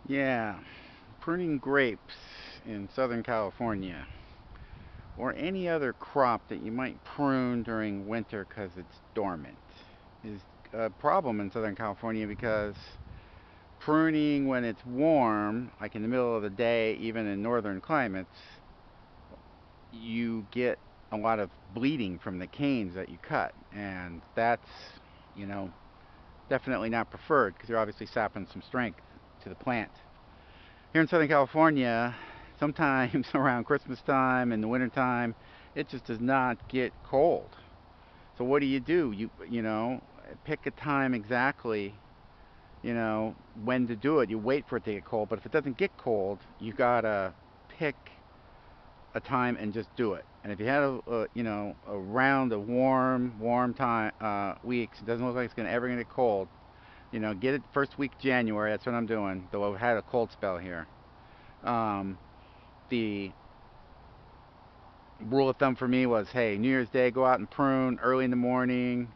Yeah, pruning grapes in Southern California or any other crop that you might prune during winter because it's dormant is a problem in Southern California because pruning when it's warm, like in the middle of the day, even in northern climates, you get a lot of bleeding from the canes that you cut, and that's, you know, definitely not preferred because you're obviously sapping some strength to the plant. Here in Southern California, sometimes around Christmas time and the winter time, it just does not get cold. So what do? You pick a time exactly, when to do it. You wait for it to get cold, but if it doesn't get cold, you gotta pick a time and just do it. And if you had a round of warm time weeks, it doesn't look like it's gonna get cold. Get it first week January. That's what I'm doing. Though I've had a cold spell here. Um, the rule of thumb for me was, hey, New Year's Day, go out and prune early in the morning,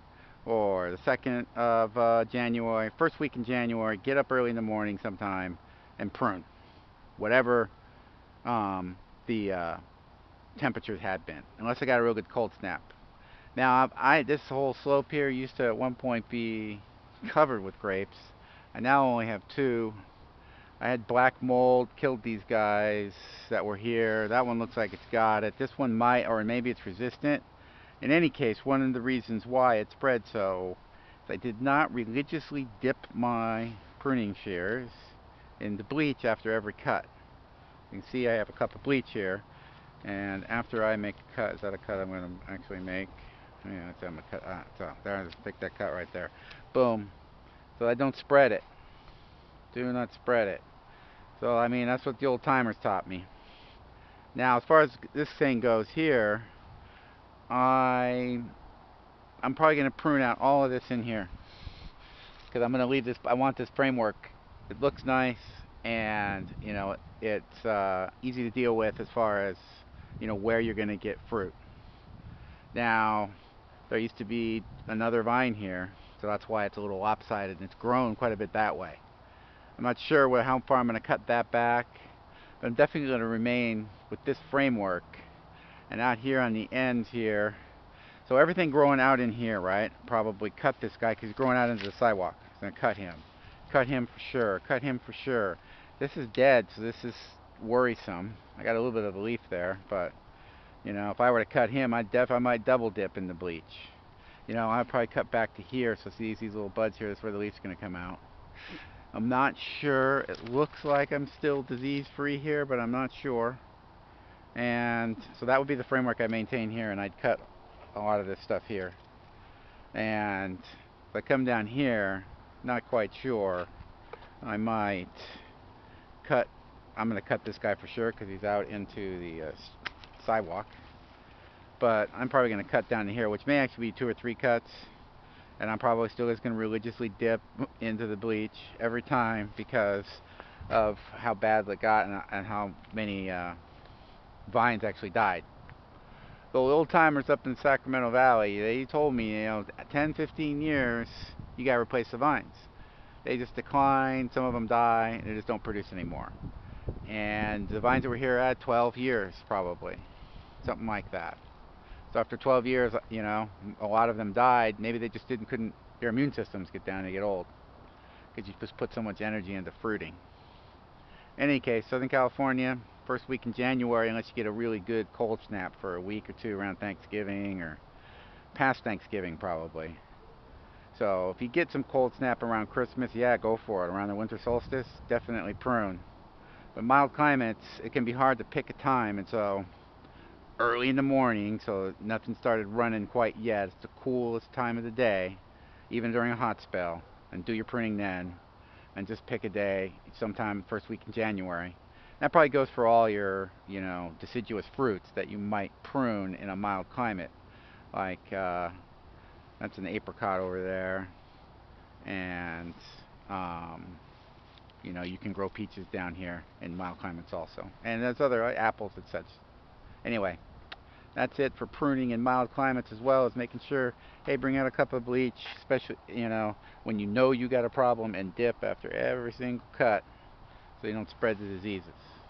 or the second of January, first week in January. Get up early in the morning sometime and prune whatever the temperatures had been, unless I got a real good cold snap. Now, this whole slope here used to at one point be covered with grapes. I now only have two. I had black mold, killed these guys that were here. That one looks like it's got it. This one might, or maybe it's resistant. In any case, one of the reasons why it spread so is I did not religiously dip my pruning shears in the bleach after every cut. You can see I have a cup of bleach here, and after I make a cut, is that a cut I'm going to actually make? Yeah, that's I'm gonna cut. So there, just take that cut right there. Boom. So I don't spread it. Do not spread it. So I mean, that's what the old timers taught me. Now, as far as this thing goes here, I I'm probably going to prune out all of this in here because I'm going to leave this. I want this framework. It looks nice, and it's easy to deal with as far as where you're going to get fruit. Now, there used to be another vine here, so that's why it's a little lopsided, and it's grown quite a bit that way. I'm not sure how far I'm going to cut that back, but I'm definitely going to remain with this framework. And out here on the ends here, so everything growing out in here, right? Probably cut this guy because he's growing out into the sidewalk. I'm going to cut him. Cut him for sure. Cut him for sure. This is dead, so this is worrisome. I got a little bit of a leaf there, but if I were to cut him, I might double dip in the bleach. I'd probably cut back to here, so see these little buds here, that's where the leaf's going to come out. I'm not sure. It looks like I'm still disease free here, but I'm not sure. And so that would be the framework I maintain here, and I'd cut a lot of this stuff here. And if I come down here, not quite sure, I might cut. I'm going to cut this guy for sure because he's out into the sidewalk. But I'm probably going to cut down to here, which may actually be 2 or 3 cuts. And I'm probably still just going to religiously dip into the bleach every time because of how bad it got and how many vines actually died. The old timers up in Sacramento Valley, they told me, 10, 15 years, you got to replace the vines. They just decline, some of them die, and they just don't produce anymore. And the vines that were here at 12 years, probably, something like that. So after 12 years, a lot of them died. Maybe they just couldn't, their immune systems get down and get old because you just put so much energy into fruiting. In any case, Southern California, first week in January, unless you get a really good cold snap for a week or two around Thanksgiving or past Thanksgiving probably. So if you get some cold snap around Christmas, yeah, go for it. Around the winter solstice, definitely prune. But mild climates, it can be hard to pick a time, and so early in the morning, so nothing started running quite yet. It's the coolest time of the day, even during a hot spell, and do your pruning then, and just pick a day, sometime first week in January. That probably goes for all your, deciduous fruits that you might prune in a mild climate, like that's an apricot over there, and you can grow peaches down here in mild climates also, and there's other apples and such. Anyway, that's it for pruning in mild climates, as well as making sure, hey, bring out a cup of bleach, especially, when you got a problem, and dip after every single cut so you don't spread the diseases.